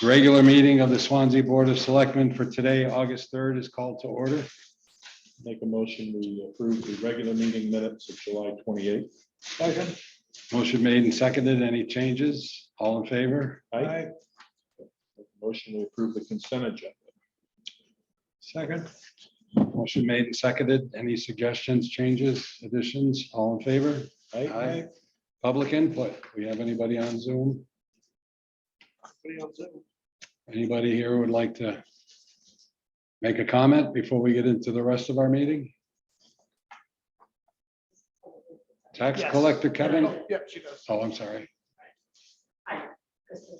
Regular meeting of the Swansea Board of Selectmen for today, August 3rd, is called to order. Make a motion, we approve the regular meeting minutes of July 28th. Second. Motion made and seconded. Any changes? All in favor? Aye. Motion, we approve the consent agenda. Second. Motion made and seconded. Any suggestions, changes, additions? All in favor? Aye. Public input. We have anybody on Zoom? Anybody here who would like to make a comment before we get into the rest of our meeting? Tax Yes. collector Kevin? Yep, she does. Oh, I'm sorry. Hi, Kristen.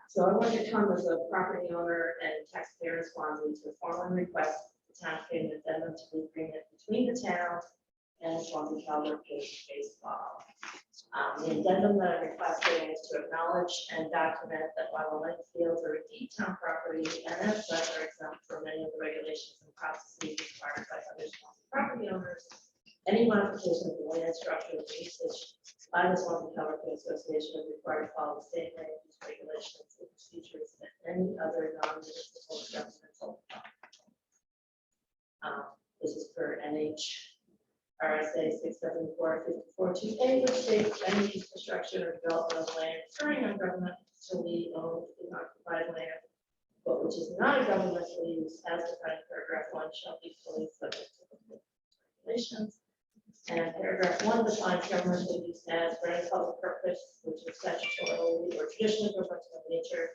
So I want to come as a property owner and taxpayer in Swansea to formally request the town pay an addendum to the agreement between the town and Swansea Calvert Baseball. The addendum that I'm requesting is to acknowledge and document that while the lake fields are a deed town property and as such are exempt from many of the regulations and processes required by other Swansea property owners, any modification of the land structure of usage by the Swansea Calvert Association is required to follow the same land use regulations and procedures that any other non-municipal governmental. This is per NHRSA 674-54-2A, which states any use, construction, or development of land occurring on governmentally owned and occupied land, but which is not a governmental use as defined in paragraph 1 shall be fully subject to the regulations. And paragraph 1 defines governmental use as for any public purpose, which is statutorily or traditionally governmental in nature.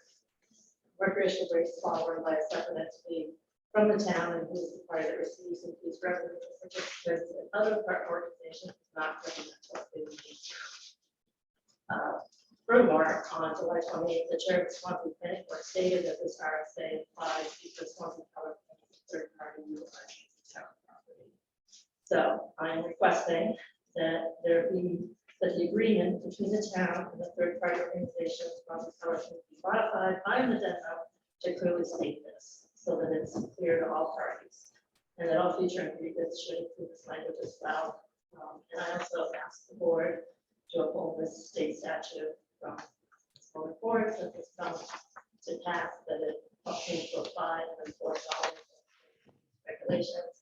Recreational baseball run by a separate entity from the town and who is the party that receives and pays revenue for participants and other partner organizations is not governmental in nature. Furthermore, on July 28th, the chair of the Swansea Planning Board stated that this RSA applies because Swansea Public is a third party utilizing town property. So I'm requesting that there be, that the agreement between the town and the third party organization Swansea Public be modified by an addendum to clearly state this, so that it's clear to all parties. And that all future agreements should include this language as well. And I also asked the board to uphold this state statute from going forward, since it's come to pass that it needs to apply and enforce all regulations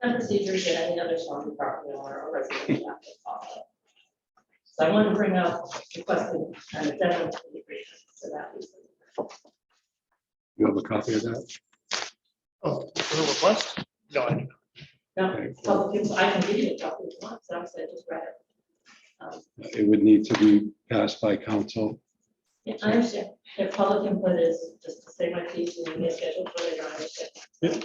and procedures that any other Swansea property owner or resident have to follow. So I want to bring up requesting an addendum to the agreement, so that we. You have a copy of that? Oh, for a request? No, I do not. No, public input, I can give you a copy if you want, so I'm saying just read it. It would need to be passed by council. Yeah, I understand. If public input is just to say my piece and get scheduled for later, I understand. Yeah.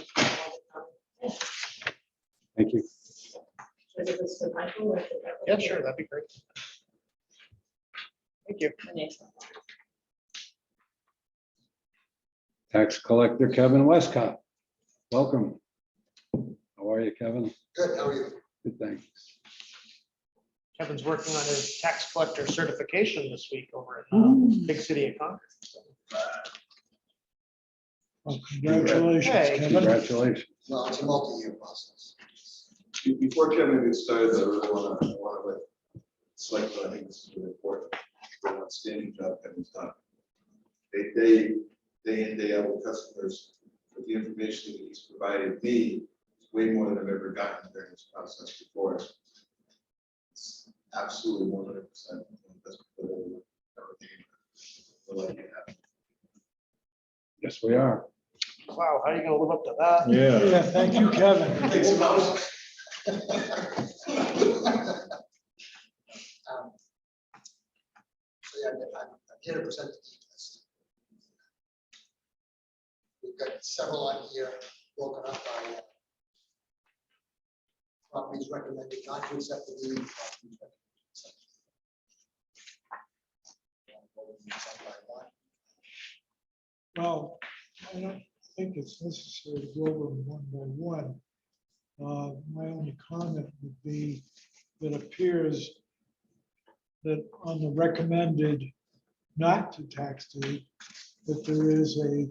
Thank you. Should I give this to Michael or should I- Yeah, sure, that'd be great. Thank you. The next one. Tax collector Kevin Westcott. Welcome. How are you, Kevin? Good, how are you? Good, thanks. Kevin's working on his tax collector certification this week over in big city of Concord. So, Well, congratulations, Hey. Kevin. Congratulations. No, it's a multi-year process. Before Kevin gets started, I really want to let select, I think this is really important, for an outstanding job Kevin's done. Day in, day out with customers, with the information that he's provided me, it's way more than I've ever gotten during this process before. It's absolutely 100%. That's everything we'll let you have. Yes, we are. Wow, how are you gonna live up to that? Yeah. Thank you, Kevin. Thanks a lot. So yeah, I'm here to present the deed list. We've got several on here broken up by properties recommended not to accept the deed. Properties recommended to accept the deed. Well, I don't think it's necessary to go over them one by one. My only comment would be that it appears that on the recommended not to tax deed, that there is a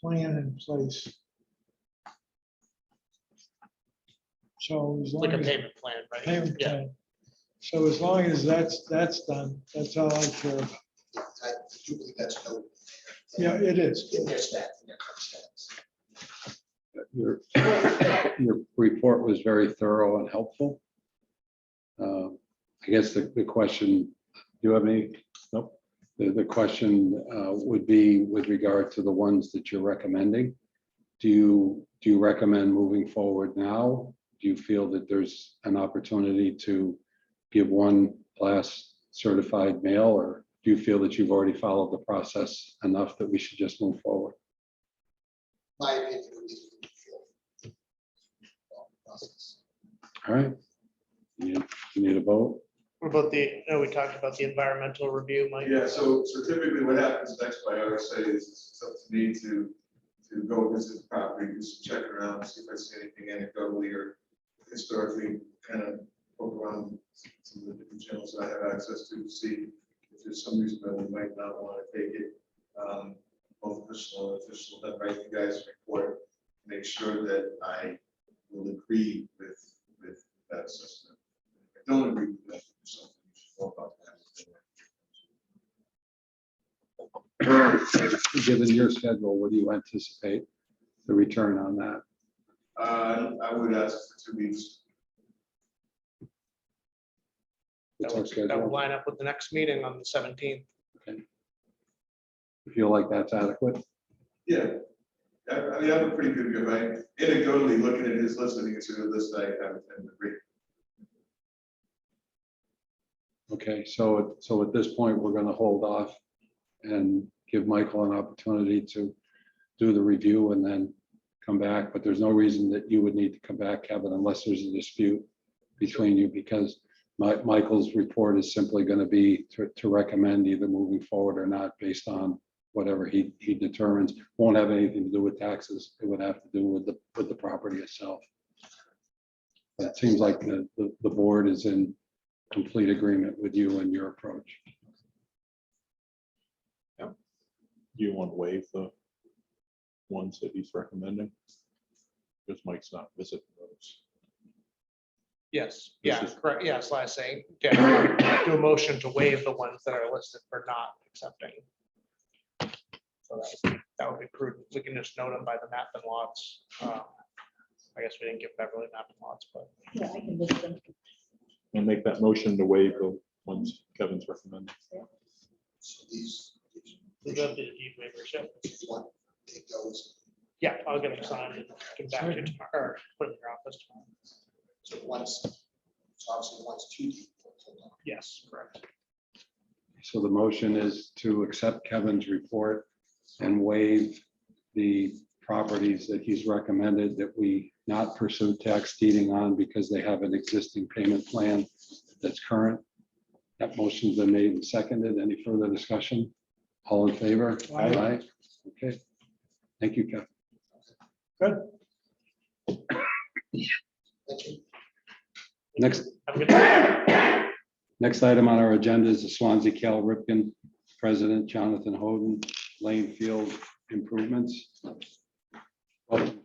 plan in place. So as long Like a as payment plan, right? payment Yeah. plan. So as long as that's done, that's all I care about. I do believe that's noted. Yeah, it is. In their stats, in their current stats. Your report was very thorough and helpful. I guess the question, do you have any? Nope. The question would be with regard to the ones that you're recommending. Do you recommend moving forward now? Do you feel that there's an opportunity to give one class certified mail, or do you feel that you've already followed the process enough that we should just move forward? My opinion would be to fulfill the process. All right. You need a vote? What about we talked about the environmental review, Mike? Yeah, so typically what happens next by RSA is it's up to me to go visit the property, do some checking around, see if I see anything anecdotally or historically, kind of poke around some of the different channels that I have access to see if there's some reason that we might not want to take it. Both official and official, then write you guys a report, make sure that I will agree with that assessment. If I don't agree with that, there's something you should know about that. Given your schedule, what do you anticipate the return on that? I would ask for 2 weeks. What's our That would schedule? line up with the next meeting on the 17th. You feel like that's adequate? Yeah. I mean, I have a pretty good view. Anecdotally, looking at his list, I think it's a good list. I have to agree. Okay, so at this point, we're going to hold off and give Michael an opportunity to do the review and then come back. But there's no reason that you would need to come back, Kevin, unless there's a dispute between you, because Michael's report is simply going to be to recommend either moving forward or not based on whatever he determines. Won't have anything to do with taxes. It would have to do with the property itself. But it seems like the board is in complete agreement with you and your approach. Do you want to waive the ones that he's recommending? Because Mike's not visiting those. Yes, This yeah, is- correct. Yes, last saying, yeah, do a motion to waive the ones that are listed for not accepting. So that would be prudent. We can just note them by the map and lots. I guess we didn't give Beverly map and lots, but Yeah, I can list them. And make that motion to waive the ones Kevin's recommending. So these. we love the deed waivers. Yeah. If you want, take those. Yeah, I'll get them signed and get back to you tomorrow, or put it in your office tomorrow. So once, so obviously once 2 deep. Yes, correct. So the motion is to accept Kevin's report and waive the properties that he's recommended that we not pursue tax deeding on because they have an existing payment plan that's current. That motion's been made and seconded. Any further discussion? All in favor? Aye. Okay. Thank you, Kevin. Thank you. Next, Have a good night. next item on our agenda is the Swansea Cal Ripken, President Jonathan Hoden, Lane Field improvements. Welcome.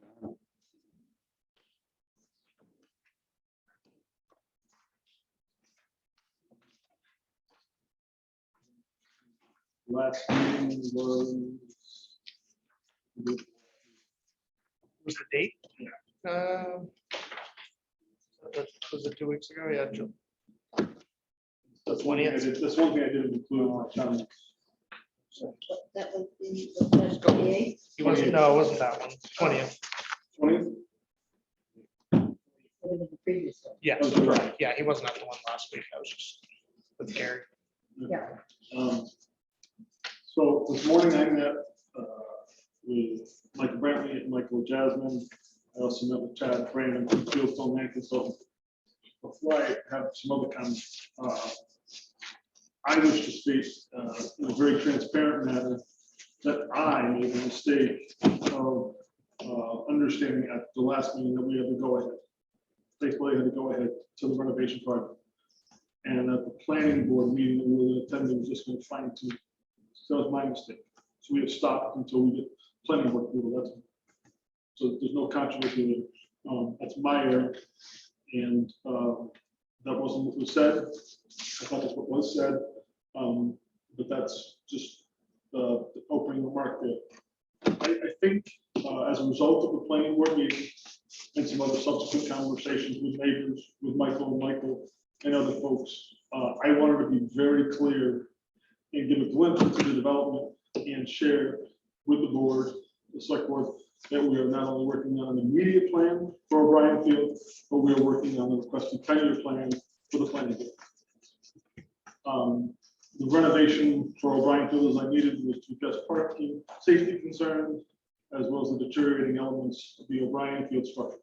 Last meeting was. Was the date? Was it 2 weeks ago? Yeah. That's one thing I did, that's one thing I didn't include in my comments. That was the 28th. He wasn't, no, it wasn't that one. 20th. 20th? What was the previous one? Yeah, Oh, sorry. right. Yeah, he wasn't at the one last week. I was just with Gary. Yeah. So this morning I met with Michael Brantley and Michael Jasmine. I also met with Chad Brandon from Fieldstone Land Consultant. Before I have some other comments, I wish to state in a very transparent manner that I made the mistake of understanding at the last meeting that we had to go ahead. Basically, had to go ahead to the renovation project. And at the planning board meeting that we were attending, was just going to fine tune. So that was my mistake. So we have stopped until we get planning board approval. That's so there's no controversy there. That's my error. And that wasn't what was said. I thought that's what was said. But that's just the opening remark there. I think as a result of the planning board meeting and some other subsequent conversations with neighbors, with Michael and other folks, I wanted to be very clear and give a glimpse into the development and share with the board, the select board, that we are not only working on an immediate plan for O'Brien Field, but we are working on the requested 10-year plan for the planning board. The renovation for O'Brien Field, as I needed, was to address parking, safety concerns, as well as the deteriorating elements of the O'Brien Field structures.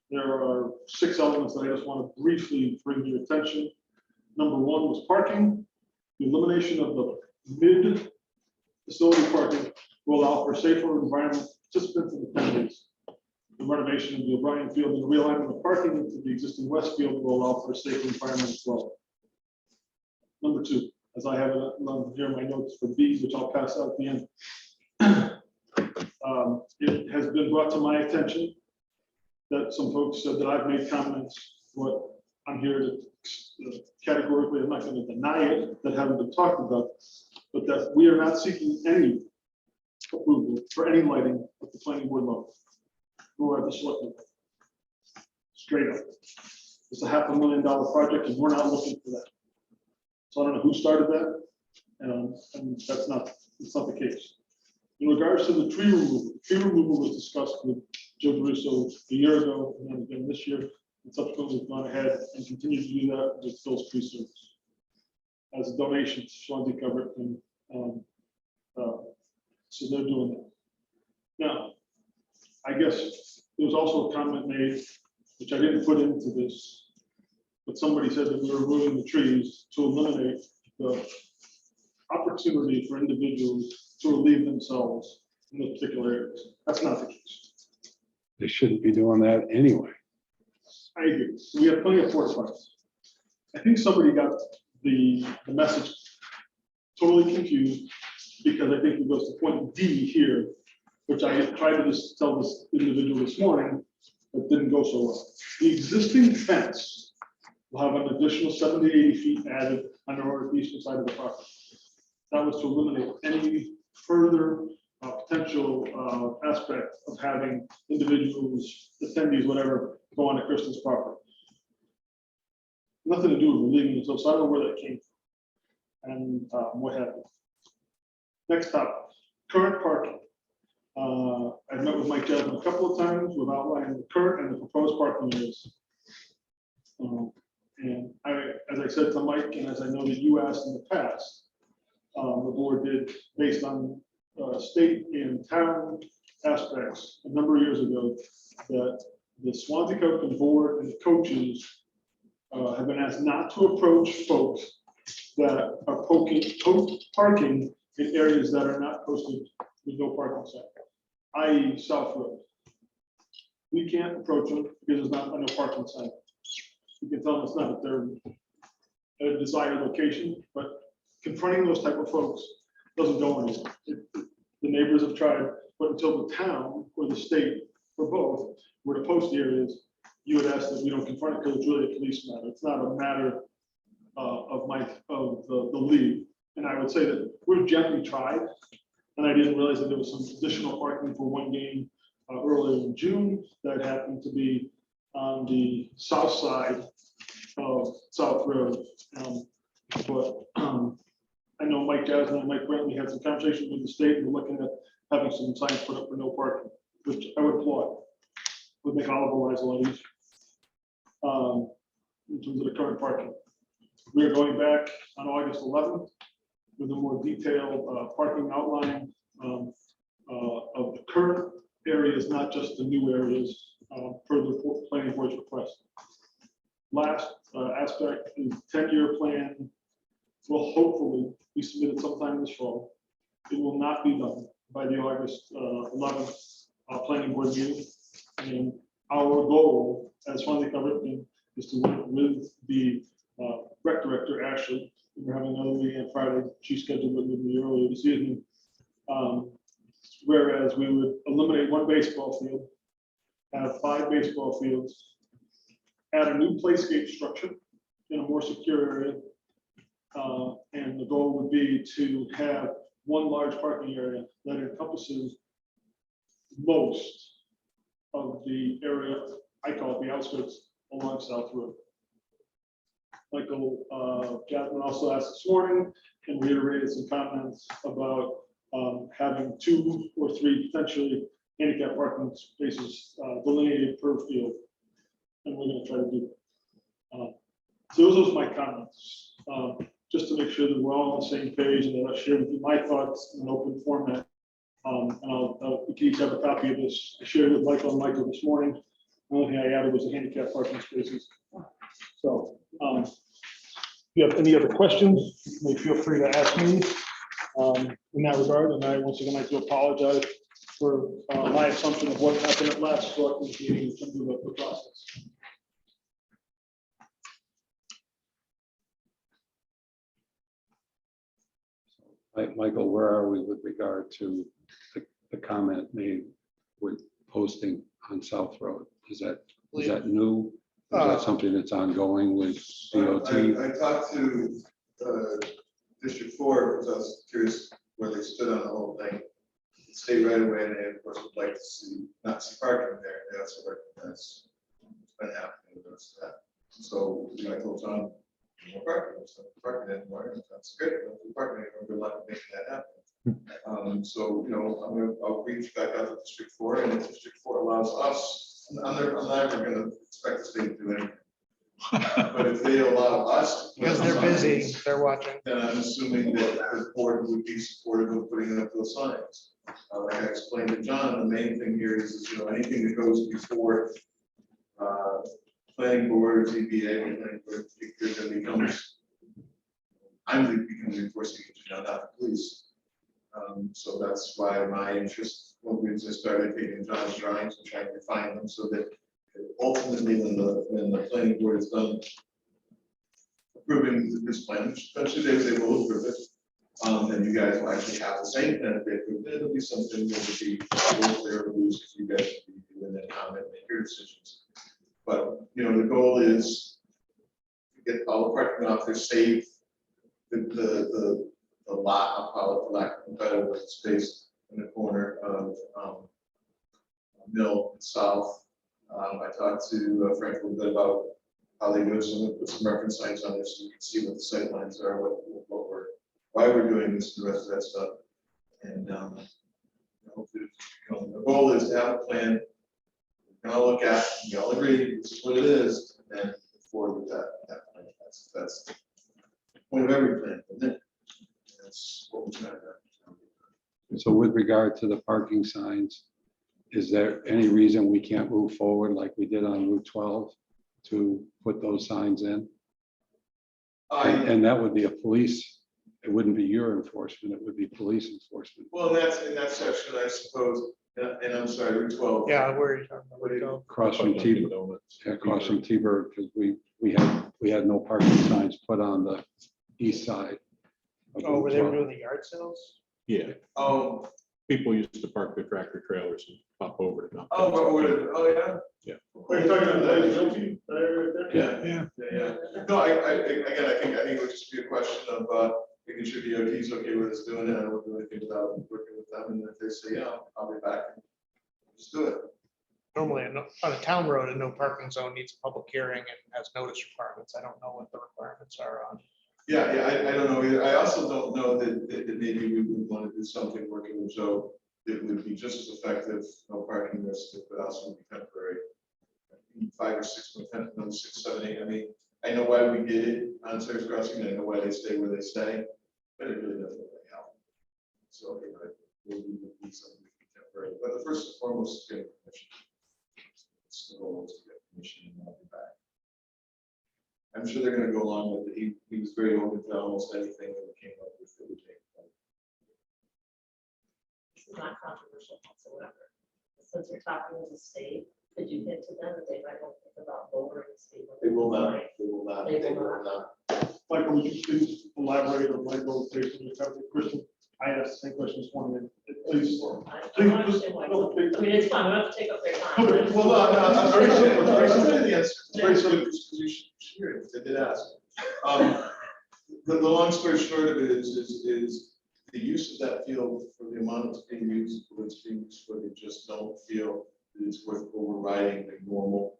There are 6 elements that I just want to briefly bring to your attention. Number 1 was parking. The elimination of the mid-facility parking will allow for safer environment for participants and attendees. The renovation of the O'Brien Field and the realignment of parking into the existing West Field will allow for a safer environment as well. Number 2, as I have it here in my notes for B, which I'll pass out at the end. It has been brought to my attention that some folks said that I've made comments. What I'm here to categorically, I'm not going to deny it, that haven't been talked about, but that we are not seeking any approval for any lighting at the planning board level, nor at the select level. Straight up. It's a $500,000 project and we're not looking for that. So I don't know who started that, and that's not the case. In regards to the tree removal was discussed with Joe Russo a year ago, and then again this year, and subsequently we've gone ahead and continue to do that with Phil's Tree Service as a donation to Swansea Cover, and so they're doing that. Now, I guess there was also a comment made, which I didn't put into this, but somebody said that we were removing the trees to eliminate the opportunity for individuals to relieve themselves in those particular areas. That's not the case. They shouldn't be doing that anyway. I agree. We have plenty of porta potties. I think somebody got the message totally confused, because I think it goes to point D here, which I tried to just tell this individual this morning, but didn't go so well. The existing fence will have an additional 70 to 80 feet added on the northeastern side of the property. That was to eliminate any further potential aspect of having individuals, attendees, whatever, go on to Kristen's property. Nothing to do with relieving themselves, so I don't know where that came from and what happened. Next topic, current parking. I've met with Mike Jasmine a couple of times. We've outlined the current and the proposed parking areas. And as I said to Mike, and as I know that you asked in the past, the board did, based on state and town aspects a number of years ago, that the Swansea Coaching Board and the coaches have been asked not to approach folks that are parking in areas that are not posted with no parking sign, i.e. South Road. We can't approach them because there's not no parking sign. You can tell them it's not at their at a desired location, but confronting those type of folks doesn't go anywhere. The neighbors have tried, but until the town or the state, or both, were to post areas, you would ask that we don't confront it because it's really a police matter. It's not a matter of the league. And I would say that we've gently tried, and I didn't realize that there was some additional parking for one game earlier in June that happened to be on the south side of South Road. But I know Mike Jasmine and Mike Brantley had some conversations with the state, and we're looking at having some signs put up for no parking, which I would applaud. Would make all of our lives a lot easier. In terms of the current parking, we are going back on August 11th with a more detailed parking outline of the current areas, not just the new areas, per the planning board's request. Last aspect is 10-year plan will hopefully be submitted sometime this fall. It will not be done by the August 11th planning board meeting. And our goal as Swansea Covered is to work with the rec director, Ashley. We're having another meeting on Friday. She scheduled it with me earlier this evening. Whereas we would eliminate one baseball field, have 5 baseball fields, add a new playscape structure in a more secure area, And the goal would be to have one large parking area that encompasses most of the area, I call it the outskirts along South Road. Michael Jasmine also asked this morning and reiterated some comments about having 2 or 3 potentially handicap parking spaces delineated per field. And we're going to try to do that. So those are my comments, just to make sure that we're all on the same page and that I share with you my thoughts in an open format. And we can each have a copy of this. I shared with Michael and Michael this morning. The only thing I added was the handicap parking spaces. So if you have any other questions, you may feel free to ask me in that regard. And I once again like to apologize for my assumption of what happened at last select meeting in terms of the process. Michael, where are we with regard to the comment made with posting on South Road? Is that new? Is that something that's ongoing with DOT? I talked to District 4 because I was curious where they stood on the whole thing. The state right away, and they of course would like to not see parking there. They also recognize it's been happening with us that. So I told John, no more parking, there's no parking anymore. That's good. No parking anymore. Good luck making that happen. So I'll reach back out to District 4, and if District 4 allows us, I'm never going to expect the state to do anything. But if they allow us, Because they're busy, they're watching. then I'm assuming that the board would be supportive of putting up those signs. Like I explained to John, the main thing here is anything that goes before planning board, ZBA, that becomes, I'm becoming enforcing agent, not the police. So that's why my interest, when we just started taking John's drawings and trying to refine them so that ultimately when the planning board is done approving this plan, which eventually they will approve it, and you guys will actually have the same plan if they approve it. It'll be something that will be more clear to lose if you guys can be doing that comment and make your decisions. But the goal is to get all the parking off there, save the lot, I'll call it, for lack of competitive space in the corner of Mill South. I talked to Frank a little bit about how they do it, put some reference signs on there so you can see what the sight lines are, why we're doing this, and the rest of that stuff. And hopefully, the goal is to have a plan. We can all look at, we all agree, this is what it is, and then move forward with that plan. That's the point of every plan, isn't it? That's what we're trying to do. So with regard to the parking signs, is there any reason we can't move forward like we did on Route 12 to put those signs in? And that would be a police, it wouldn't be your enforcement, it would be police enforcement. Well, in that section, I suppose, and I'm sorry, Route 12. Yeah, where are you talking about? What do you go? Across from T-Bird, because we had no parking signs put on the east side. of Oh, Route were they 12. doing the yard sales? Yeah, Oh, people used to park their tractor trailers and pop over to dump. yeah. Yeah. Are you talking about the guilty? Yeah. Yeah. No, again, I think it would just be a question of making sure DOT is okay with us doing it. I don't do anything without working with them, and if they say, yeah, I'll be back. Just do it. Normally, on a town road, a no parking zone needs a public hearing and has notice requirements. I don't know what the requirements are on. Yeah, I don't know either. I also don't know that maybe we would want to do something working with Joe that would be just as effective, no parking risk, but also be temporary. 5 or 6 months, no 6, 7, 8. I mean, I know why we did it on Service Crossing. I know why they stay where they stay, but it really doesn't really help. So maybe we would need something temporary. But the first and foremost is getting permission. It's the goal is to get permission and I'll be back. I'm sure they're going to go along with it. He was very open to almost anything that we came up with that would take place. It's not controversial whatsoever. Since you're talking as a state, could you hint to them that they might want to think about lowering the speed limit? They will not. They will not. They They will will not. Michael, would you please elaborate on Michael, based on your comment? Kristen, I asked the same question this morning. Please. I don't understand why. I mean, it's fine. We don't have to take up their time. Okay, Well, no, I'm very simple. It's very simple. The answer. It's Yeah. very simple because you should hear it. They did ask. The long long story short of it is the use of that field for the amount it's being used, for what it's being used for, they just don't feel that it's worth overriding the normal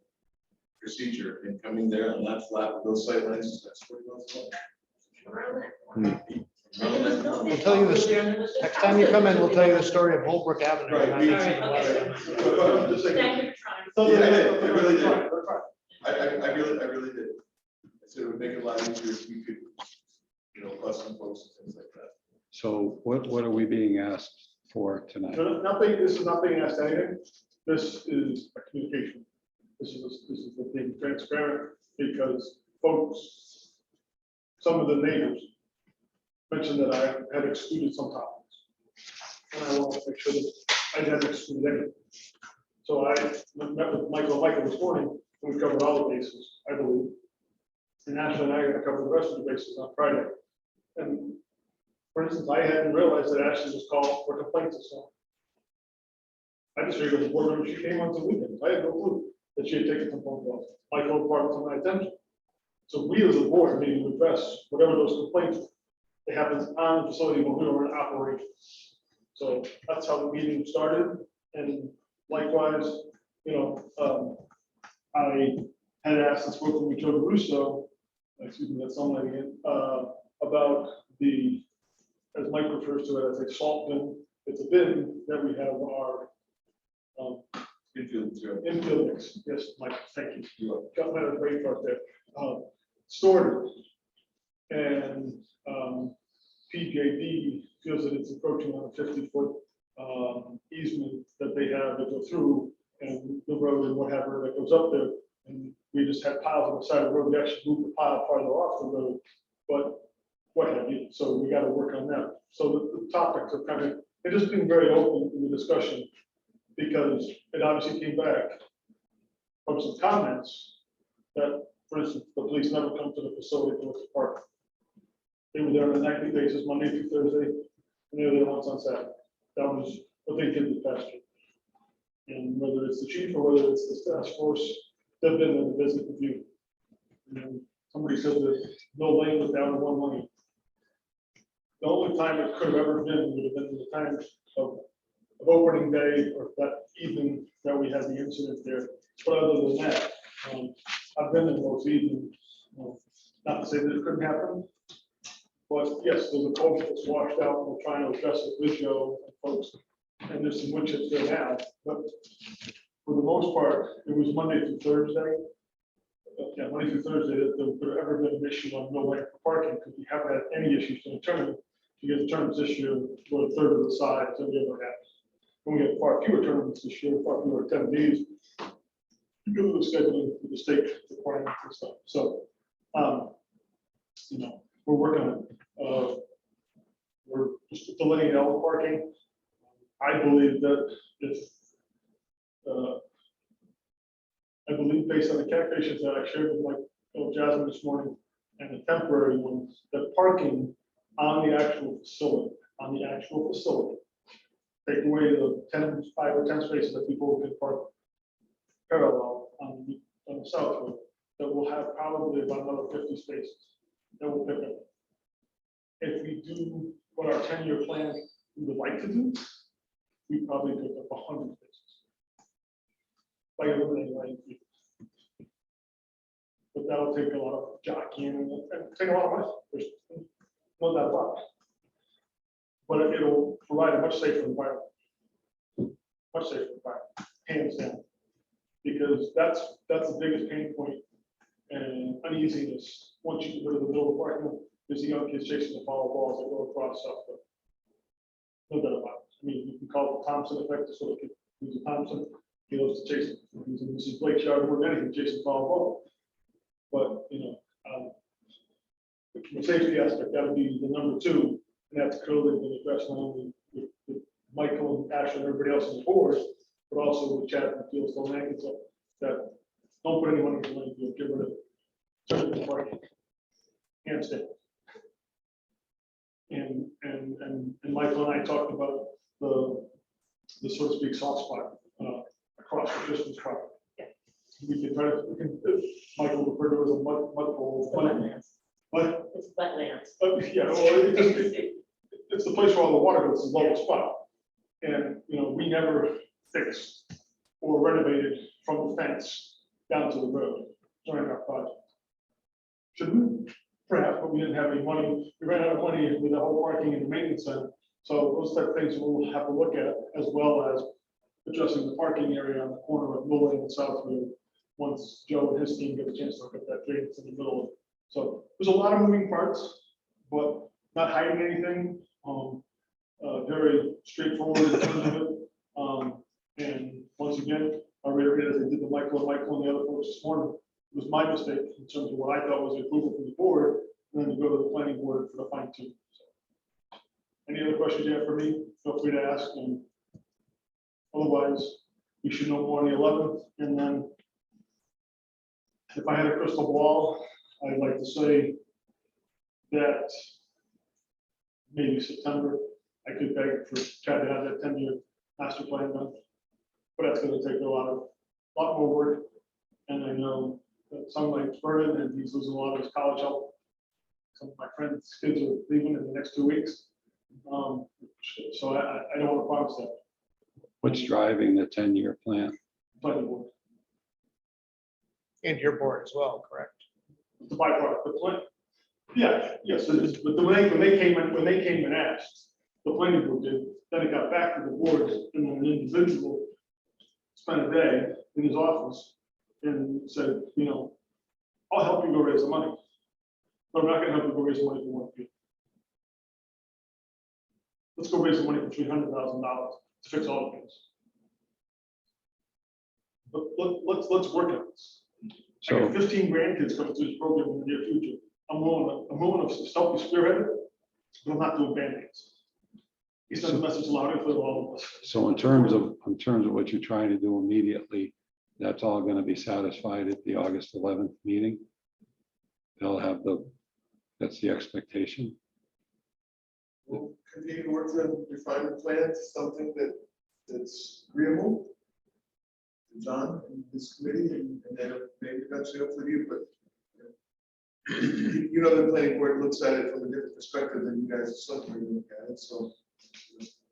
procedure and coming there on that flat with those sight lines, that's what it was. Around that corner. We'll tell you this, next time you come in, we'll tell you the story of Holbrook Avenue. Right, And we- I didn't see the Okay. letter. But I'm just saying, Thank you for trying. Yeah, I did. I really did. I really did. I said it would make it a lot easier if we could, bus some folks and things like that. So what are we being asked for tonight? Nothing, this is not being asked anything. This is a communication. This is the being transparent because folks, some of the neighbors mentioned that I had excluded some topics. And I want to make sure that I didn't exclude anything. So I met with Michael this morning, and we covered all the bases, I believe. And Ashley and I are going to cover the rest of the bases on Friday. And for instance, I hadn't realized that Ashley was called for complaints this morning. I just figured the board member, she came on the weekend. I had no clue that she had taken some phone calls. Michael brought it to my attention. So we as a board need to address whatever those complaints, it happens on the facility when we were in operation. So that's how the meeting started. And likewise, I had asked and spoken with Joe Russo, excuse me, that's some lady, about the, as Mike refers to it as a salt bin. It's a bin that we have our infield mix. Yes, Mike, thank you. Got my brain part there. Stored. And PJD feels that it's approaching on a 50-foot easement that they have to go through and the road and whatever that goes up there. And we just had piles on the side of the road. We actually moved the pile farther off the road, but what have you. So we got to work on that. So the topics are kind of, they're just being very open in the discussion because it obviously came back from some comments that, for instance, the police never come to the facility to look at parking. They were there on a nightly basis, Monday through Thursday, and they were there once on Saturday. That was what they did this past year. And whether it's the chief or whether it's the task force, they've been in the visit with you. And somebody said that no lane was down to one lane. The only time it could have ever been would have been the time of opening day or that evening that we had the incident there. But other than that, I've been in those evenings. Not to say that it couldn't happen, but yes, there's a culvert that's washed out. And we're trying to address it with Joe and folks, and there's some wood chips there now. But for the most part, it was Monday through Thursday. Yeah, Monday through Thursday, that there could have ever been an issue on no lane for parking because we haven't had any issues in the tournament. You get the tournaments this year, for a third of the size than we ever had. And we have far fewer tournaments this year, far fewer attendees. Because of the scheduling with the state requirements and stuff. So, we're working on it. We're just delaying all the parking. I believe that if, I believe based on the calculations that I shared with my Jasmine this morning and the temporary ones, that parking on the actual facility, take away the 5 or 10 spaces that people can park parallel on the south road, that will have probably about another 50 spaces that will pick up. If we do what our 10-year plan we would like to do, we probably pick up 100 spaces. By eliminating lane fees. But that'll take a lot of jockeying and take a lot of money. There's no doubt about it. But it'll provide a much safer environment. Much safer environment, hands down. Because that's the biggest pain point and uneasiness. Once you get rid of the middle of the parking lot, there's the young kids chasing the foul balls that go across stuff. But no doubt about it. I mean, you can call it the Thompson effect. So look at who's a Thompson. He loves to chase it. He's in Mrs. Blake's yard more than anything, chasing foul ball. But the safety aspect, that would be the number 2, and that's clearly been addressed not only with Michael and Ashley and everybody else on the board, but also with Chad and Fieldstone and so that don't put any money into it, get rid of it. Parking. Hands down. And Michael and I talked about the so to speak soft spot across the distance property. We can try to, Michael referred to it as a mud bowl. But, It's wetlands. yeah, well, it's the place where all the water goes, it's the lowest spot. And, you know, we never fixed or renovated from the fence down to the road during our project. Should we? Perhaps, but we didn't have any money. We ran out of money with the whole parking and the maintenance center. So those type of things we'll have to look at, as well as addressing the parking area on the corner of Mill Lane and South Road. Once Joe and his team get a chance to look at that drain that's in the middle of it. So there's a lot of moving parts, but not hiding anything. Very straightforward in terms of it. And once again, I reiterate, as I did to Michael and the other folks this morning, it was my mistake in terms of what I thought was the approval from the board, and then to go to the planning board for the fine tune. So, any other questions you have for me, feel free to ask, and otherwise, we should know more on the 11th, and then if I had a crystal ball, I'd like to say that maybe September, I could beg for, try to have that 10-year master plan done. But that's gonna take a lot more work. And I know that some like Vernon, and he's losing a lot of his college help. Some of my friends' kids are leaving in the next 2 weeks. So I don't want to promise that. What's driving the 10-year plan? Planning board, And your board as well, correct? the byproduct, the plan. Yeah, yes, it is, but when they came and asked, the planning board did, then it got back to the board, and then an individual spent a day in his office and said, you know, I'll help you go raise the money, but I'm not gonna help you go raise the money for one fee. Let's go raise the money for $300,000 to fix all the things. But let's work on this. I got So, 15 grandkids coming through this program in the near future. I'm willing to help you spearhead it, but I'm not doing band-aids. He sent the message louder for all of us. so in terms of what you're trying to do immediately, that's all going to be satisfied at the August 11th meeting. They'll have that's the expectation. We'll continue to work to refine the plan to something that's agreeable to John and this committee, and then maybe eventually hopefully you, but you know, the planning board looks at it from a different perspective than you guys are suddenly look at it, so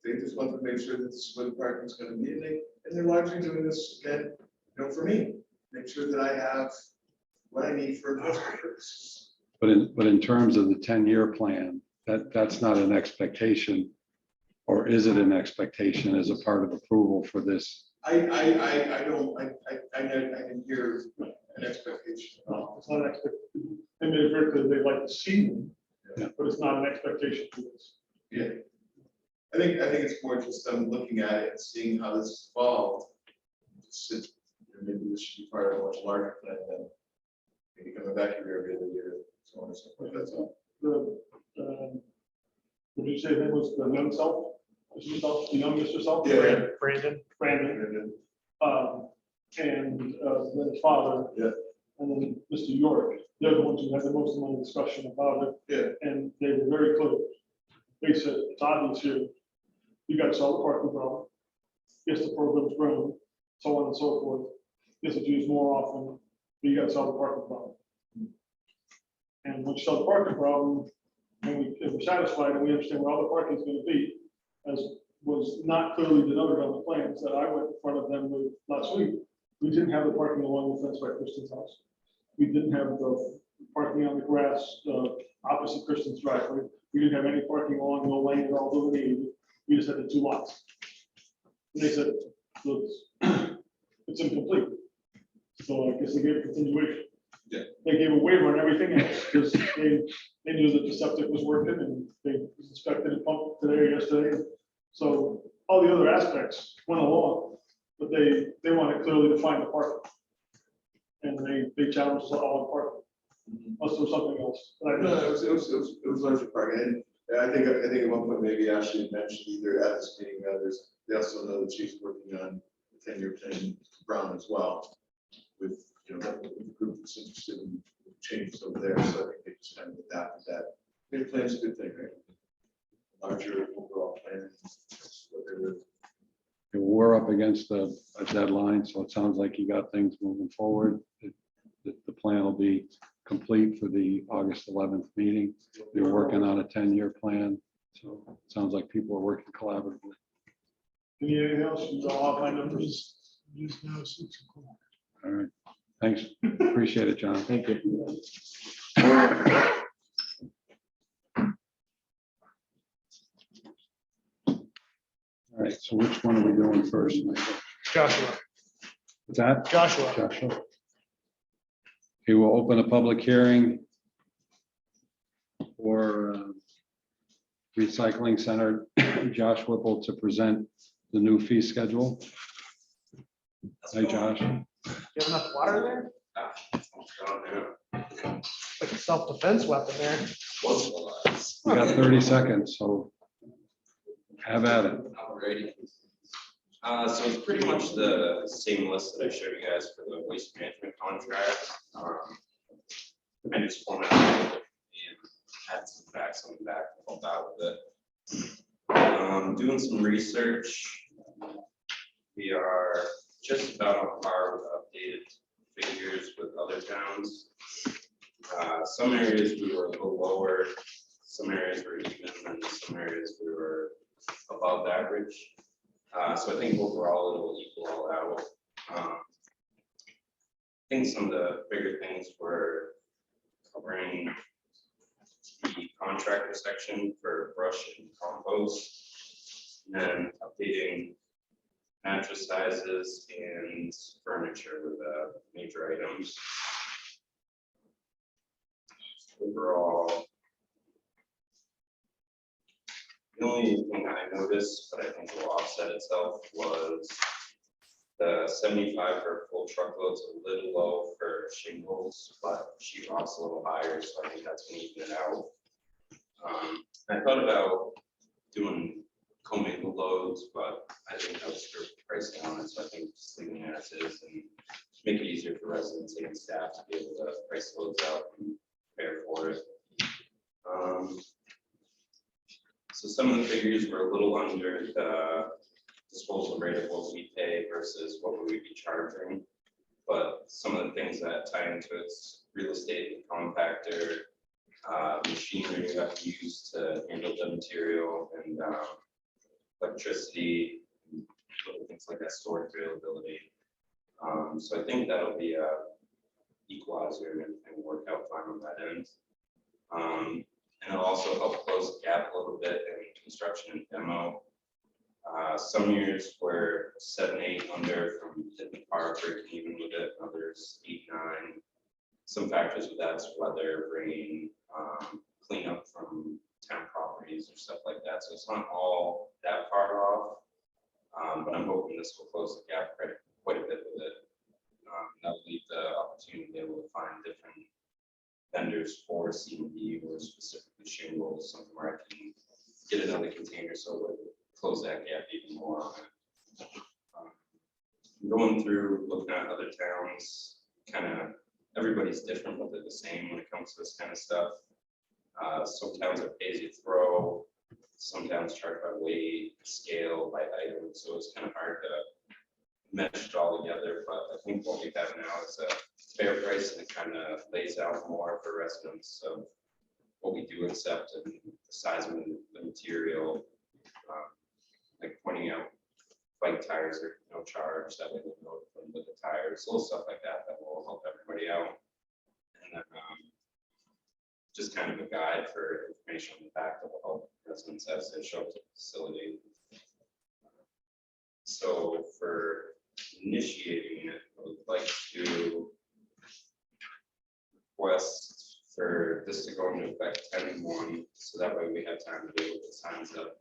they just want to make sure that this is where the parking is going to be, and they're largely doing this again, you know, for me, make sure that I have what I need for investment purposes. But in terms of the 10-year plan, that's not an expectation, or is it an expectation as a part of approval for this? I didn't hear an expectation. No, it's not an expectation. They made it very clear they'd like to see them, Yeah. but it's not an expectation for this. Yeah. I think it's more just them looking at it and seeing how this evolved. Maybe this should be part of a much larger plan than maybe coming back here every other year. So on and so forth. That's all. Would you say that was the young self? Was yourself, the youngest yourself? Yeah. Brandon, Brandon. And then his father. Yeah. And then Mr. York. They're the ones who had the most amount of discussion about it. Yeah. And they were very clear. They said, it's obvious here. You got to solve the parking problem. Yes, the program's grown, so on and so forth. Yes, it's used more often, but you got to solve the parking problem. And once you solve the parking problem, and if we're satisfied and we understand where all the parking is going to be, as was not clearly denoted on the plans that I went in front of them with last week, we didn't have the parking along the fence by Kristen's house. We didn't have the parking on the grass opposite Kristen's driveway. We didn't have any parking along the lane at all delineated. We just had the 2 lots. And they said, look, it's incomplete. So I guess they gave a continuation. Yeah. They gave a waiver on everything else because they knew that the septic was working and they inspected the pump today or yesterday. So all the other aspects went along, but they wanted clearly to find the parking. And they challenged us all on parking. Unless there was something else. But I No, didn't. it was largely parking. And I think at one point maybe Ashley had mentioned either at this meeting or others, they also know that she's working on the 10-year plan Brown as well. With, you know, the group that's interested in changes over there. So I think they just kind of adapted that. I mean, plan is a good thing, right? Larger overall plan. What they were. We're up against a deadline, so it sounds like you got things moving forward. The plan will be complete for the August 11th meeting. They're working on a 10-year plan. So it sounds like people are working collaboratively. Anything else? You go off my numbers. It is now 6 o'clock. All right. Thanks. Appreciate it, John. Thank you. All right. So which one are we doing first, Michael? Joshua, What's that? Joshua, Joshua. Okay, we'll open a public hearing for recycling center, Josh Whipple, to present the new fee schedule. Hi, Josh. you have enough water there? Like a self-defense weapon there. We got 30 seconds, so have at it. Alrighty. So it's pretty much the same list that I showed you guys for the waste management contract. I just formatted it and add some facts on the back to help out with it. Doing some research. We are just about on par with updated figures with other towns. Some areas we were a little lower, some areas were even, and some areas we were above average. So I think overall it will equal all out. I think some of the bigger things were covering the contractor section for brush and compost, and then updating mattress sizes and furniture with major items. Overall, the only thing I noticed, but I think will offset itself, was the 75 for full truckloads a little low for shingles, but sheetrock's a little higher, so I think that's gonna even it out. I thought about doing commingled loads, but I think that would screw the price down, so I think just leaving it as is and make it easier for residents and staff to be able to price loads out and prepare for it. So some of the figures were a little under the disposal rate of what we pay versus what we would be charging. But some of the things that tie into its real estate, the compactor, machinery that we use to handle the material, and electricity, little things like that, storage availability. So I think that'll be a equalizer and work out fine on that end. And it'll also help close the gap a little bit in construction and demo. Some years were 7, 8 under from hitting par, breaking even with it, others 8, 9. Some factors with that is weather, rain, cleanup from town properties or stuff like that. So it's not all that far off, but I'm hoping this will close the gap quite a bit with it. That'll leave the opportunity to be able to find different vendors for C&D or specifically shingles, something where I can get another container so it would close that gap even more on it. Going through, looking at other towns, kind of everybody's different, but they're the same when it comes to this kind of stuff. Some towns are pay as you throw, some towns charge by weight, scale, by item, so it's kind of hard to mesh it all together, but I think what we have now is a fair price, and it kind of lays out more for residents of what we do accept and the size of the material, like pointing out bike tires are no charge, that way they know with the tires, little stuff like that that will help everybody out. And then just kind of a guide for information on the back that will help residents as they show up to the facility. So for initiating it, I would like to request for this to go into effect 10/1, so that way we have time to be able to signs up,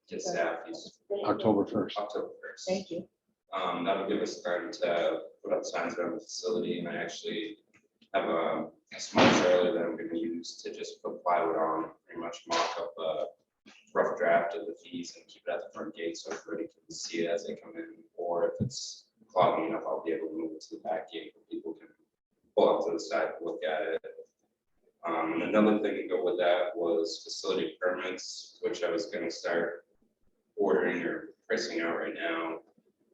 get staff these October 1st. October 1st. Thank you. That'll give us time to put up signs around the facility, and I actually have a small trailer that I'm going to use to just put plywood on, pretty much mock up a rough draft of the fees and keep it at the front gate so everybody can see it as they come in, or if it's clogging enough, I'll be able to move it to the back gate where people can pull up to the side and look at it. And another thing to go with that was facility permits, which I was going to start ordering or pricing out right now.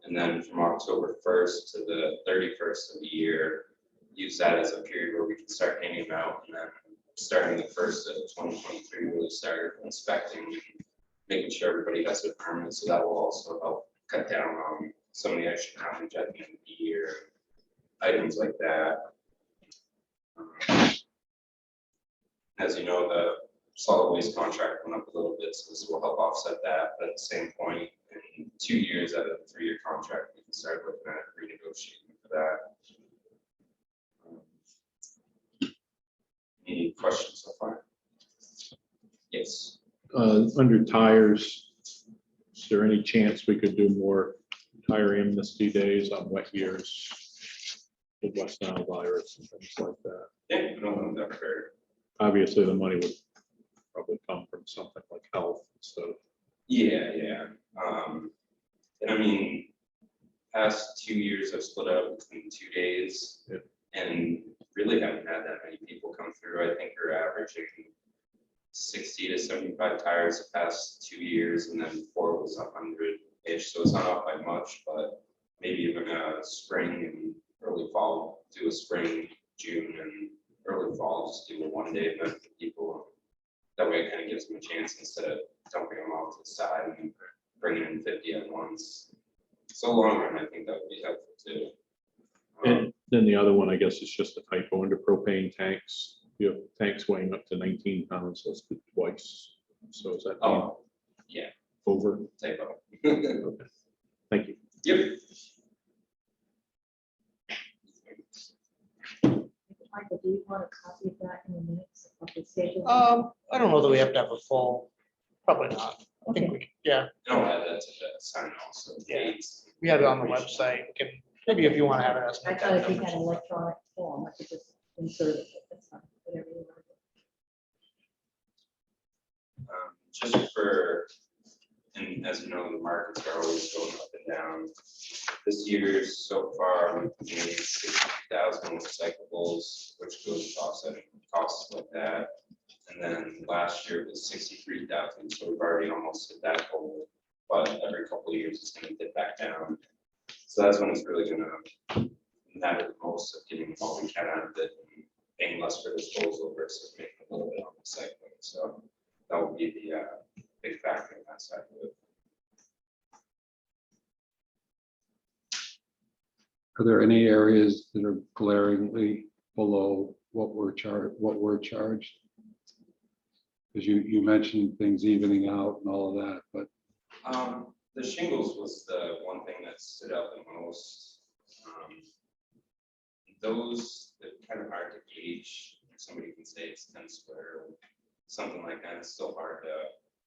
And then from October 1st to the 31st of the year, use that as a period where we can start hanging them out, and then starting the first of 2023, really start inspecting and making sure everybody has their permits. So that will also help cut down on some of the extra counting at the end of the year, items like that. As you know, the solid waste contract went up a little bit, so this will help offset that. But at the same point, in 2 years out of the 3-year contract, we can start looking at renegotiating for that. Any questions so far? Yes. Under tires, is there any chance we could do more tire amnesty days on wet years? With West Nile virus and things like that. Yeah, I don't know that for. Obviously, the money would probably come from something like health instead of. Yeah. And I mean, past 2 years I've split up between 2 days, Yeah. and really haven't had that many people come through. I think we're averaging 60 to 75 tires the past 2 years, and then before it was 100-ish, so it's not up by much, but maybe even spring and early fall, do a spring, June, and early fall, just do a 1-day event for people. That way it kind of gives them a chance instead of dumping them off to the side and bringing in 50 at once. So long run, I think that would be helpful too. And then the other one, I guess, is just a typo under propane tanks. You have tanks weighing up to 19 pounds, so it's twice. So is that Oh, yeah, over? typo. Okay. Thank you. Yep. Michael, do you want a copy of that in the minutes of the schedule? I don't know that we have to have a full, probably not. I think we, yeah, And I'll add that to the sign also. Yeah. Dates. we have it on the website. We can, maybe if you want to have it as. an I thought if you addendum or had an something. electronic form, I could just insert it, but that's fine, whatever you want. Just for, and as you know, the markets are always going up and down. This year so far, we've made 60,000 recyclables, which goes to offsetting costs like that. And then last year it was 63,000, so we've already almost hit that goal. But every couple of years it's going to dip back down. So that's when it's really going to matter the most of getting all we can out of it and paying less for disposal versus making a little bit on recycling. So that will be the big factor in that side of it. Are there any areas that are glaringly below what we're charged? Because you mentioned things evening out and all of that, but The shingles was the one thing that stood out the most. Those, they're kind of hard to gauge. Somebody can say it's 10 square, or something like that. It's still hard to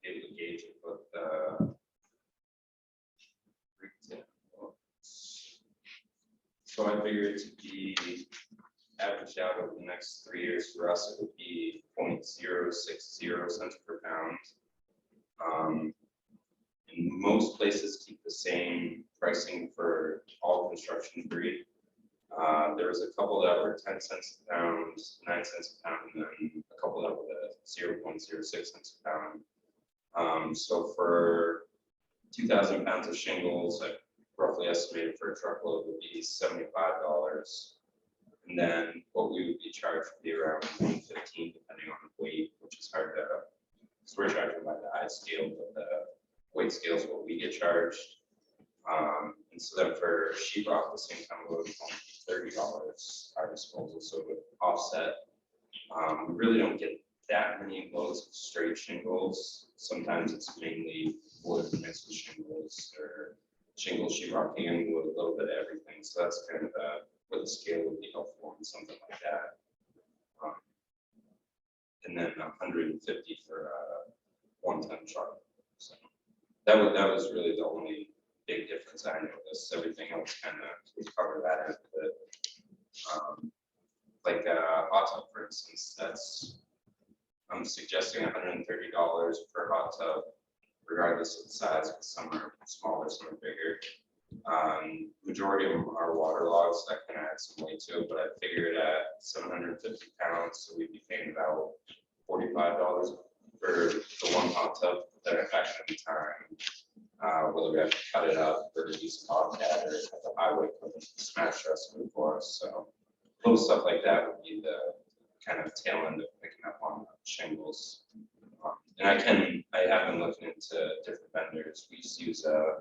be able to gauge it, but so I figured to be averaged out over the next 3 years for us, it would be 0.060 cents per pound. And most places keep the same pricing for all construction debris. There was a couple that were 10 cents a pound, 9 cents a pound, and then a couple that were at 0.06 cents a pound. So for 2,000 pounds of shingles, I roughly estimated for a truckload would be $75. And then what we would be charged would be around 115, depending on the weight, which is hard to, because we're charging by the high scale, but the weight scale is what we get charged. And so then for sheetrock, the same time load is only $30 our disposal, so it would offset. We really don't get that many loads of straight shingles. Sometimes it's mainly wood mixed with shingles, or shingle, sheetrock, and wood, a little bit of everything. So that's kind of where the scale would be helpful in something like that. And then 150 for a 1-ton truck. So that was really the only big difference I noticed. Everything else kind of was covered that end of it. Like hot tub, for instance, I'm suggesting $130 per hot tub, regardless of the size, because some are smaller, some are bigger. Majority of them are waterlogged, so that can add some weight to it, but I figured at 750 pounds, so we'd be paying about $45 for the one hot tub, that affects every time. Whether we have to cut it up or use a bobcat or have the highway come and smash us for us. So little stuff like that would be the kind of tail end of picking up on shingles. And I have been looking into different vendors. We used to use a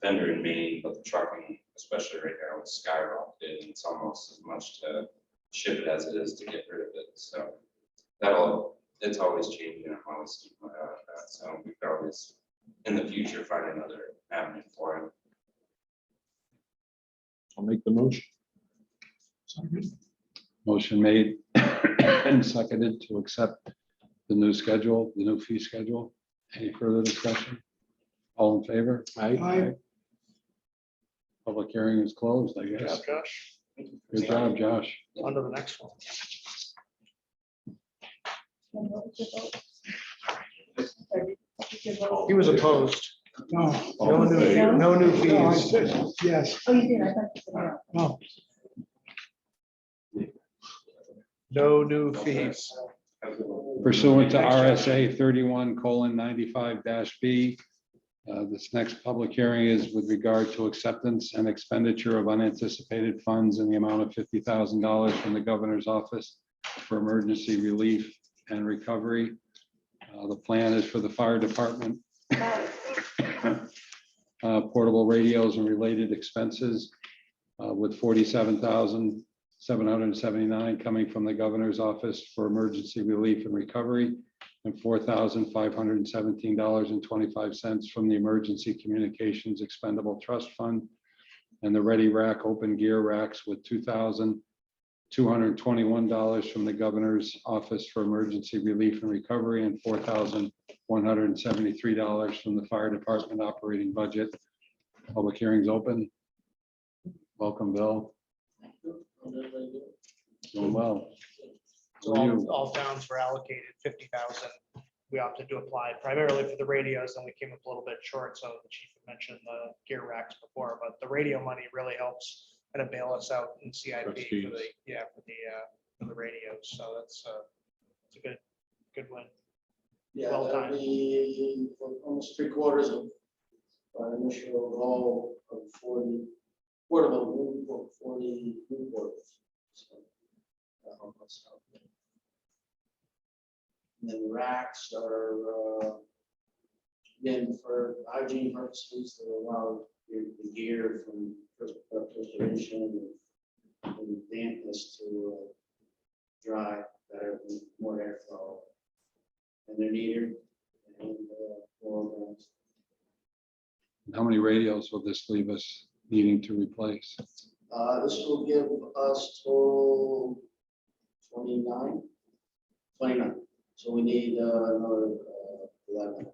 vendor in Maine, but the trucking, especially right now, is skyrocketed, and it's almost as much to ship it as it is to get rid of it. So it's always changing. I'm always keeping my eye on that. So we could always, in the future, find another avenue for it. I'll make the motion. Motion made and seconded to accept the new schedule, the new fee schedule. Any further discussion? All in favor? Aye. Public hearing is closed, I Good guess. job, Josh. Good job, Josh. On to the next one. He was opposed. No, No new, no new no, I fees. said, yes, Oh, you did, I thought you said no. no. No new fees. Pursuant to RSA 31:95-B, this next public hearing is with regard to acceptance and expenditure of unanticipated funds in the amount of $50,000 from the governor's office for emergency relief and recovery. The plan is for the fire department, portable radios and related expenses, with $47,779 coming from the governor's office for emergency relief and recovery, and $4,517.25 from the Emergency Communications Expendable Trust Fund, and the Ready Rack open gear racks with $2,221 from the governor's office for emergency relief and recovery, and $4,173 from the fire department operating budget. Public hearings open. Welcome, Bill. Doing well. So all towns were allocated 50,000. We opted to apply primarily for the radios, and we came up a little bit short. So the chief had mentioned the gear racks before, but the radio money really helps kind of bail us out in CIP for the, Trustees. for the radios. So it's a good win. Yeah, Well that'll timed. be almost 3/4 of our initial goal of 40 portable, 40 new portables. So, that'll help us out. And then racks are, again, for hygiene purposes, to allow the gear from perspiration and dampness to dry better, with more airflow. And they're neater and more organized. How many radios will this leave us needing to replace? This will give us total 29. So we need another 11.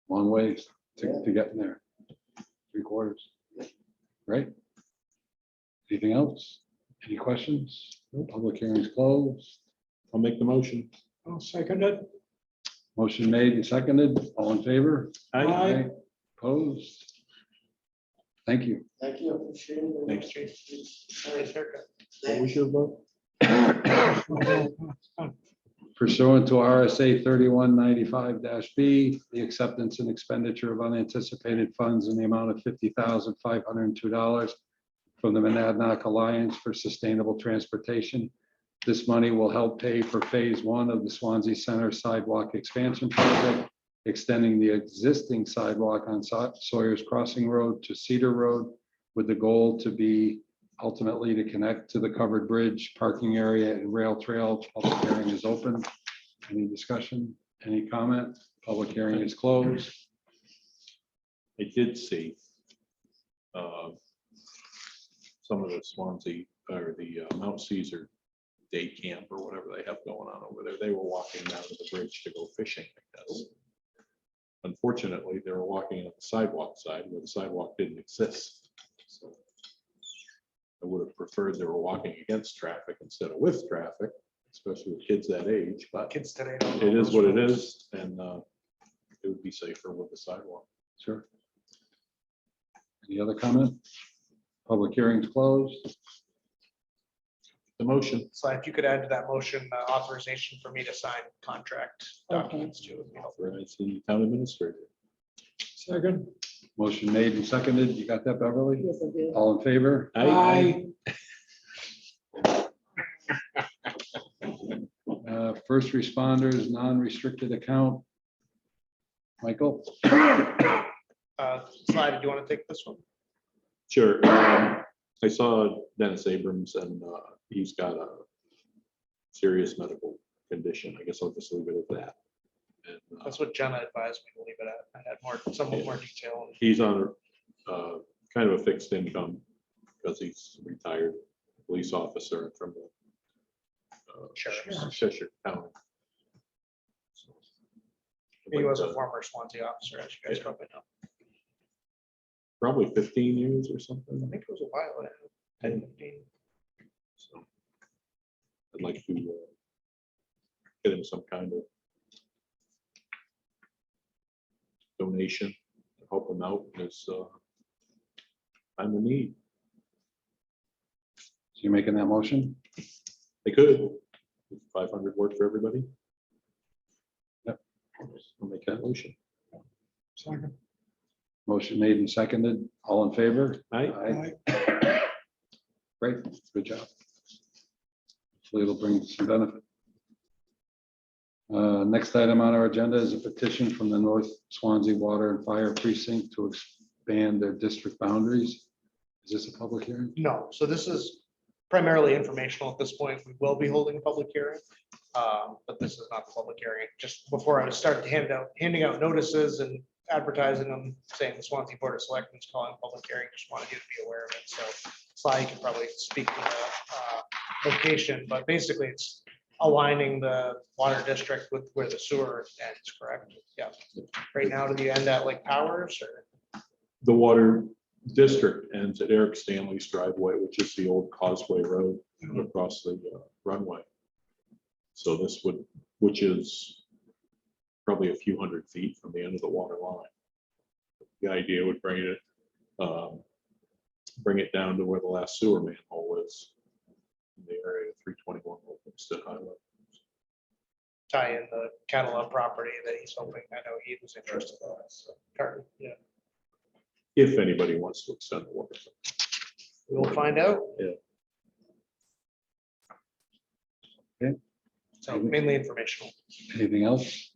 Long ways to get in there. 3/4. Right? Anything else? Any questions? Public hearings closed. I'll make the motion. I'll second it. Motion made and seconded. All in favor? Aye. Opposed? Thank you. Thank you, appreciate it. Thanks, Nice haircut. What was your vote? Pursuant to RSA 31:95-B, the acceptance and expenditure of unanticipated funds in the amount of $50,502 from the Monadnock Alliance for Sustainable Transportation. This money will help pay for phase 1 of the Swansea Center Sidewalk Expansion Project, extending the existing sidewalk on Sawyer's Crossing Road to Cedar Road, with the goal to be ultimately to connect to the covered bridge, parking area, and rail trail. Public hearing is open. Any discussion? Any comment? Public hearing is closed. I did see some of the Swansea or the Mount Caesar day camp or whatever they have going on over there. They were walking down to the bridge to go fishing, I guess. Unfortunately, they were walking on the sidewalk side where the sidewalk didn't exist. So I would have preferred they were walking against traffic instead of with traffic, especially with kids that age, but Kids today don't know it is those what it rules. is, and it would be safer with the sidewalk. Sure. Any other comment? Public hearing's closed. The motion. So if you could add to that motion authorization for me to sign contract documents too. would be helpful. Authorize the town administrator. Second. Motion made and seconded. You got that, Beverly? Yes, I do. All in favor? Aye. First responders, non-restricted account. Michael? Slide, do you want to take this one? Sure. I saw Dennis Abrams and he's got a serious medical condition. I guess I'll just leave it at that. And, That's what Jenna advised me to leave it at. I had somewhat more detail. he's on a kind of a fixed income because he's a retired police officer from the Sheriff's. Cheshire County. He was a former Swansea officer, as you guys probably know. Probably 15 years or something. I think it was a while ago, 10, 15. So I'd like to get him some kind of donation to help him out in his time of need. So you making that motion? They could. 500 work for everybody. I'll make that motion. Second. Motion made and seconded. All in favor? Aye. Great, good job. Hopefully it'll bring some benefit. Next item on our agenda is a petition from the North Swansea Water and Fire Precinct to expand their district boundaries. Is this a public hearing? No, so this is primarily informational at this point. We will be holding a public hearing. But this is not the public hearing. Just before I started handing out notices and advertising them, saying the Swansea Board of Selectmen is calling a public hearing, just wanted you to be aware of it. So Sly can probably speak to the location, but basically it's aligning the water district with where the sewer ends, correct? Yeah. Right now, do you end at like Powers or? The water district ends at Eric Stanley's driveway, which is the old Causeway Road across the runway. So this would, which is probably a few hundred feet from the end of the water line. The idea would bring it down to where the last sewer manhole is in the area of 321 Olmsted Highway. Tie in the Catalog property that he's hoping, I know he was interested in. So, yeah, If anybody wants to extend the water. we'll find out. Yeah. Okay. So mainly informational. Anything else?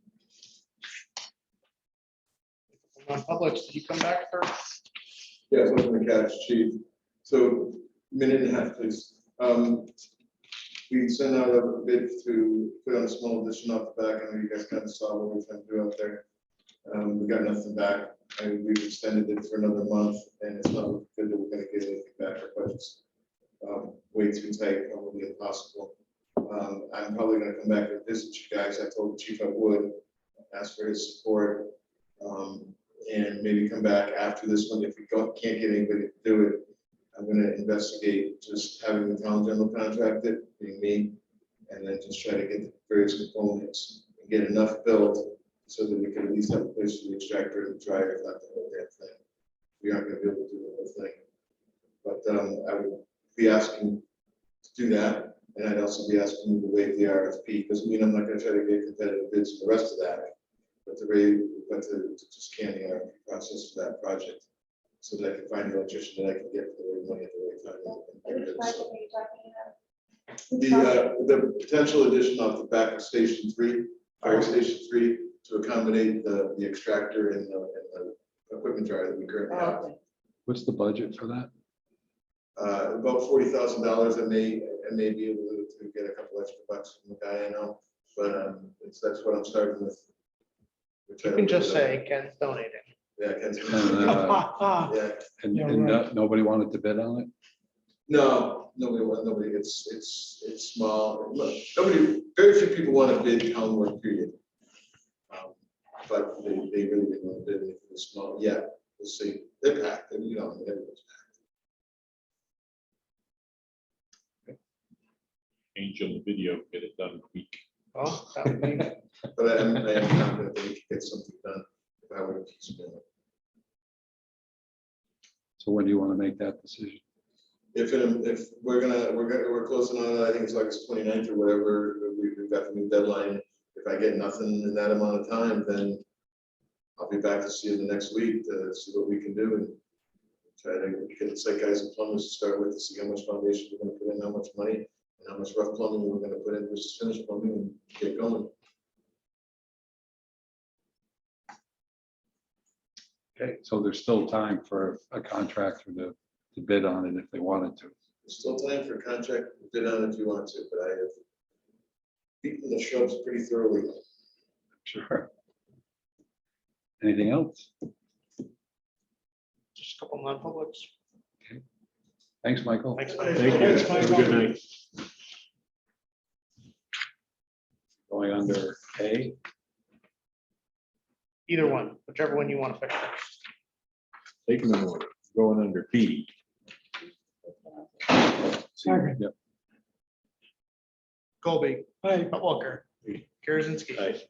Non-public, did you come back for? Yeah, I was looking to catch chief. So minute and a half, please. We sent out a bid to put on a small addition off the back. I know you guys kind of saw what we were trying to do out there. We got nothing back, and we've extended it for another month, and it's not looking good that we're gonna get anything back. Our budget's way too tight, probably impossible. I'm probably gonna come back and visit you guys. I told the chief I would, ask for his support. And maybe come back after this one. If we can't get anybody to do it, I'm gonna investigate just having the town general contract it, being me, and then just try to get the various components and get enough built so that we can at least have a place for the extractor and the dryer, if not the whole damn thing. We aren't gonna be able to do the whole thing. But I would be asking to do that, and I'd also be asking you to waive the RFP, because I'm not gonna try to get competitive bids for the rest of that. But to just can the RFP process for that project, so that I can find an electrician that I can get for the right money at the right time. Which project are you talking about? The potential addition off the back of Station 3, Fire Station 3, to accommodate the extractor and the equipment dryer that we currently have. Oh, okay. What's the budget for that? About $40,000. I may be able to get a couple extra bucks from the guy I know, but that's what I'm starting with. You can just say Ken's donating. Yeah, Ken's. Yeah. And, Yeah, and right. nobody wanted to bid on it? No, nobody, it's small. Look, very few people want to bid town work, period. But they really didn't want to bid anything small. Yeah, we'll see. They're packed, and everyone's Change on the video, get it done in a week. Well, that would be, packed. But I am confident that we can get something done if I were to piecemeal it. So when do you want to make that decision? If we're closing on it, I think it's August 29th or whatever, we've got the new deadline. If I get nothing in that amount of time, then I'll be back to see you the next week to see what we can do and try to get the site guys and plumbers to start with to see how much foundation we're gonna put in, how much money. and how much rough plumbing we're gonna put in versus finished plumbing and get going. Okay, so there's still time for a contractor to bid on it if they wanted to. There's still time for contract to bid on if you want to, but I have beaten the shrubs pretty thoroughly. Sure. Anything else? Just a couple non-publics. Thanks, Michael. Thanks. Thank you. Have a good night. Going under A, Either one, whichever one you want to pick first. Taking them order, going under P. Second. yep, Colby, Hi. Walker, Karazinski, Aye.